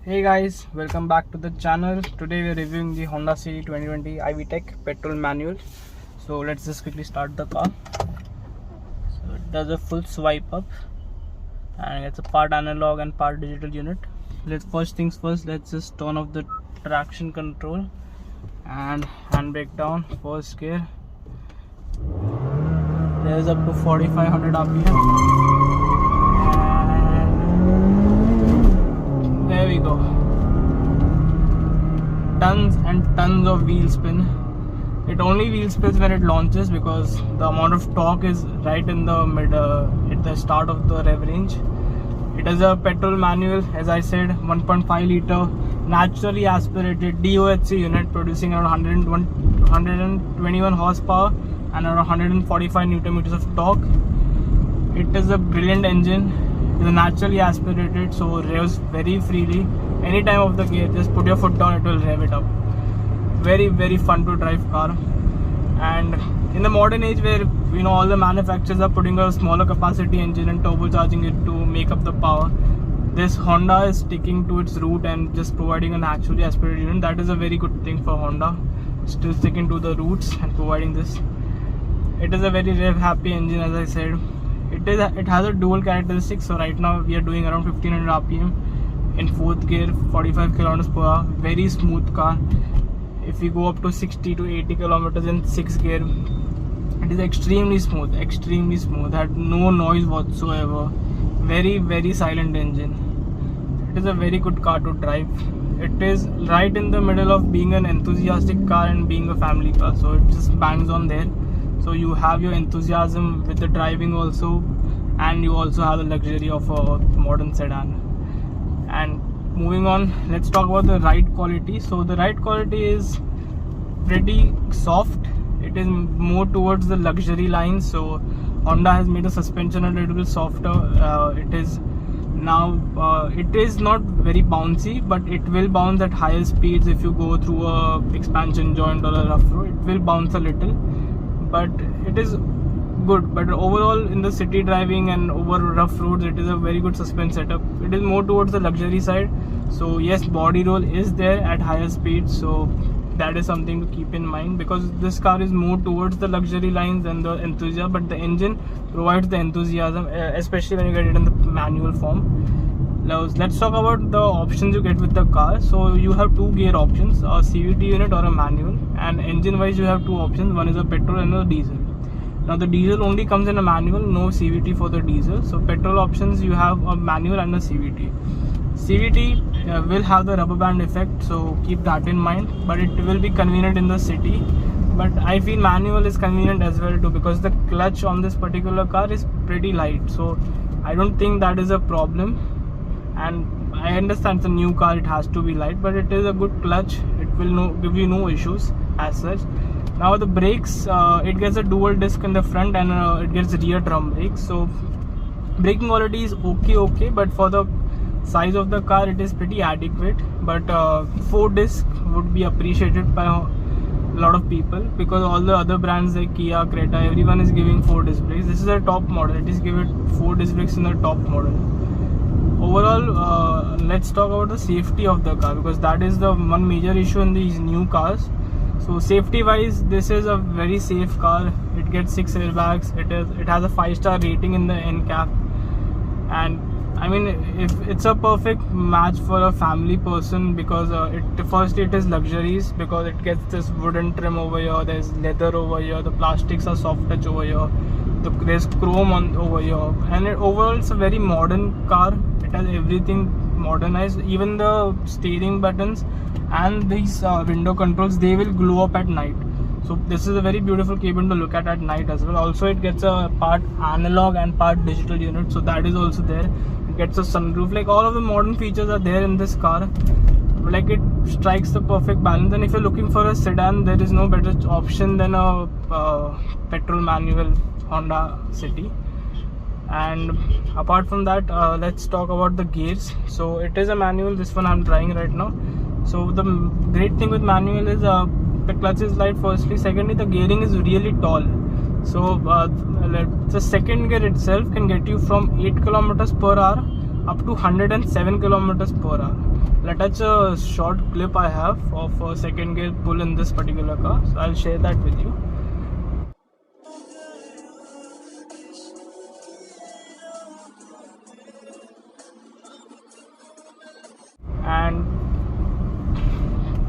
Hey guys, welcome back to the channel. Today we are reviewing the Honda City 2020 IV Tech petrol manual. So let's just quickly start the car. So it does a full swipe up and it's a part analog and part digital unit. First things first, let's just turn off the traction control and handbrake down, first gear. There's up to 4500 RPM. There we go. Tons and tons of wheel spin. It only wheel spins when it launches because the amount of torque is right in the mid at the start of the rev range. It is a petrol manual, as I said, 1.5 liter naturally aspirated DOHC unit producing around 121 horsepower and around 145 Newton meters of torque. It is a brilliant engine. It is naturally aspirated, so revs very freely. Any time of the gear, just put your foot down, it will rev it up. Very fun to drive car. And in the modern age where all the manufacturers are putting a smaller capacity engine and turbocharging it to make up the power, this Honda is sticking to its root and just providing a naturally aspirated unit. That is a very good thing for Honda, still sticking to the roots and providing this. It is a very rev happy engine, as I said. It has a dual characteristic. So right now we are doing around 1500 RPM in 4th gear, 45 km per hour. Very smooth car. If we go up to 60 to 80 kilometers in 6th gear, it is extremely smooth. Had no noise whatsoever. Very silent engine. It is a very good car to drive. It is right in the middle of being an enthusiastic car and being a family car, so it just bangs on there. So you have your enthusiasm with the driving also, and you also have the luxury of a modern sedan. And moving on, let's talk about the ride quality. So the ride quality is pretty soft. It is more towards the luxury line. So Honda has made the suspension a little bit softer. It is not very bouncy, but it will bounce at higher speeds. If you go through a expansion joint or a rough road, it will bounce a little, but it is good. But overall, in the city driving and over rough roads, it is a very good suspension setup. It is more towards the luxury side. So yes, body roll is there at higher speeds, so that is something to keep in mind, because this car is more towards the luxury lines than the enthusiasm, but the engine provides the enthusiasm, especially when you get it in the manual form. Now let's talk about the options you get with the car. So you have two gear options, a CVT unit or a manual, and engine wise you have two options. One is a petrol and a diesel. Now the diesel only comes in a manual, no CVT for the diesel. So petrol options, you have a manual and a CVT. CVT will have the rubber band effect, so keep that in mind, but it will be convenient in the city. But I feel manual is convenient as well too, because the clutch on this particular car is pretty light, so I don't think that is a problem. And I understand it's a new car, it has to be light, but it is a good clutch. It will give you no issues as such. Now the brakes, it gets a dual disc in the front and it gets rear drum brakes, so braking quality is okay, but for the size of the car it is pretty adequate. But 4 disc would be appreciated by a lot of people, because all the other brands like Kia, Creta, everyone is giving 4 disc brakes. This is a top model, it is given 4 disc brakes in the top model. Overall, let's talk about the safety of the car, because that is the one major issue in these new cars. So safety wise, this is a very safe car. It gets 6 airbags. It has a 5-star rating in the NCAP, and I mean, if it's a perfect match for a family person, because firstly it is luxuries, because it gets this wooden trim over here, there's leather over here, the plastics are soft touch over here, there's chrome over here, and overall it's a very modern car. It has everything modernized. Even the steering buttons and these window controls, they will glow up at night. So this is a very beautiful cabin to look at night as well. Also it gets a part analog and part digital unit, so that is also there. It gets a sunroof. Like, all of the modern features are there in this car. Like, it strikes the perfect balance. And if you're looking for a sedan, there is no better option than a petrol manual Honda City. And apart from that, let's talk about the gears. So it is a manual, this one I'm driving right now. So the great thing with manual is the clutch is light, firstly. Secondly, the gearing is really tall. So the second gear itself can get you from 8 kilometers per hour up to 107 kilometers per hour. I'll attach a short clip I have of a second gear pull in this particular car, so I'll share that with you. And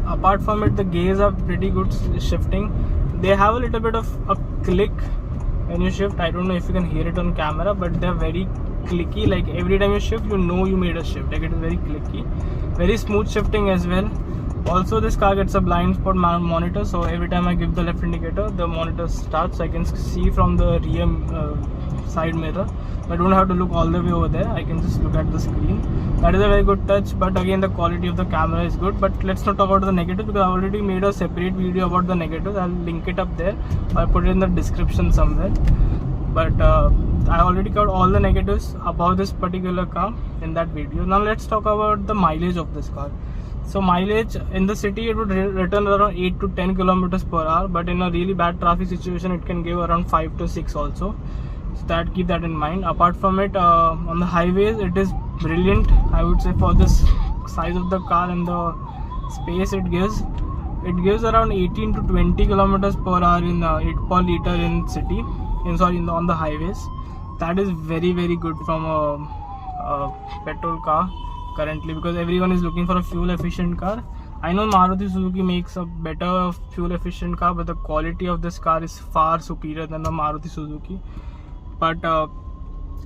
apart from it, the gears are pretty good shifting. They have a little bit of a click when you shift. I don't know if you can hear it on camera, but they're very clicky. Like every time you shift, you know you made a shift. Like it is very clicky, very smooth shifting as well. Also, this car gets a blind spot monitor, so every time I give the left indicator, the monitor starts, so I can see from the rear side mirror. I don't have to look all the way over there, I can just look at the screen. That is a very good touch, but again the quality of the camera is good. But let's not talk about the negatives, because I already made a separate video about the negatives. I'll link it up there, I'll put it in the description somewhere. But I already covered all the negatives about this particular car in that video. Now let's talk about the mileage of this car. So mileage in the city, it would return around 8 to 10 kilometers per hour, but in a really bad traffic situation it can give around 5 to 6 also. So keep that in mind. Apart from it, on the highways it is brilliant, I would say, for this size of the car and the space it gives. It gives around 18 to 20 kilometers per hour in 8 per liter in city, on the highways. That is very good from a petrol car currently, because everyone is looking for a fuel efficient car. I know Maruti Suzuki makes a better fuel efficient car, but the quality of this car is far superior than the Maruti Suzuki. But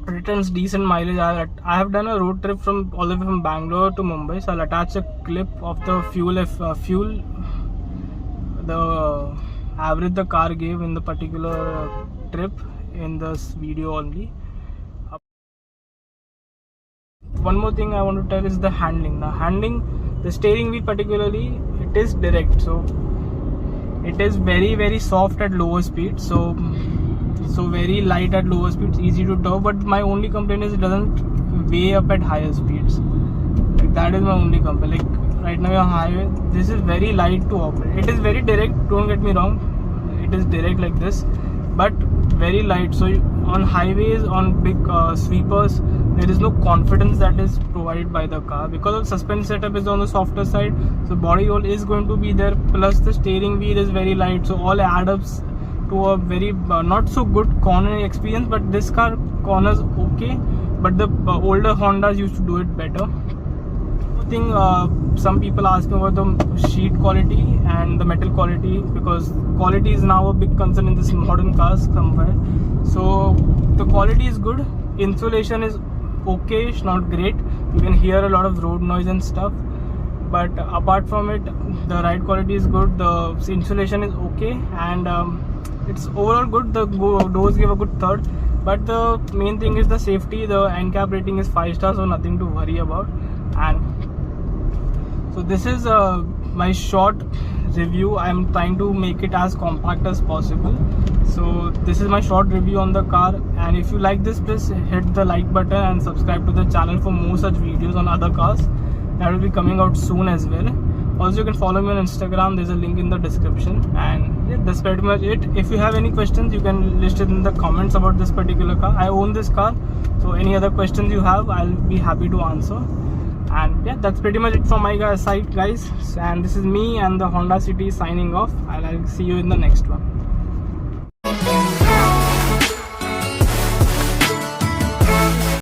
returns decent mileage. I have done a road trip all the way from Bangalore to Mumbai, so I'll attach a clip of the the average the car gave in the particular trip in this video only. One more thing I want to tell is the handling. The steering wheel particularly, it is direct, so it is very soft at lower speed, so very light at lower speeds, easy to tow. But my only complaint is it doesn't weigh up at higher speeds. Like that is my only complaint. Like right now on highway, this is very light to operate. It is very direct, don't get me wrong, it is direct like this, but very light. So on highways, on big sweepers, there is no confidence that is provided by the car, because the suspension setup is on the softer side, so body roll is going to be there, plus the steering wheel is very light, so all add ups to a very not so good cornering experience. But this car corners okay, but the older Hondas used to do it better. Some people ask me about the sheet quality and the metal quality, because quality is now a big concern in this modern cars somewhere. So the quality is good, insulation is okay, it's not great, you can hear a lot of road noise and stuff. But apart from it, the ride quality is good, the insulation is okay, and it's overall good. The doors give a good third, but the main thing is the safety. The NCAP rating is 5 stars, so nothing to worry about. And so this is my short review. I am trying to make it as compact as possible. So this is my short review on the car, and if you like this, please hit the like button and subscribe to the channel for more such videos on other cars that will be coming out soon as well. Also, you can follow me on Instagram, there's a link in the description. And yeah, that's pretty much it. If you have any questions, you can list it in the comments about this particular car. I own this car, so any other questions you have, I'll be happy to answer. And yeah, that's pretty much it from my side, guys. And this is me and the Honda City signing off. I'll see you in the next one.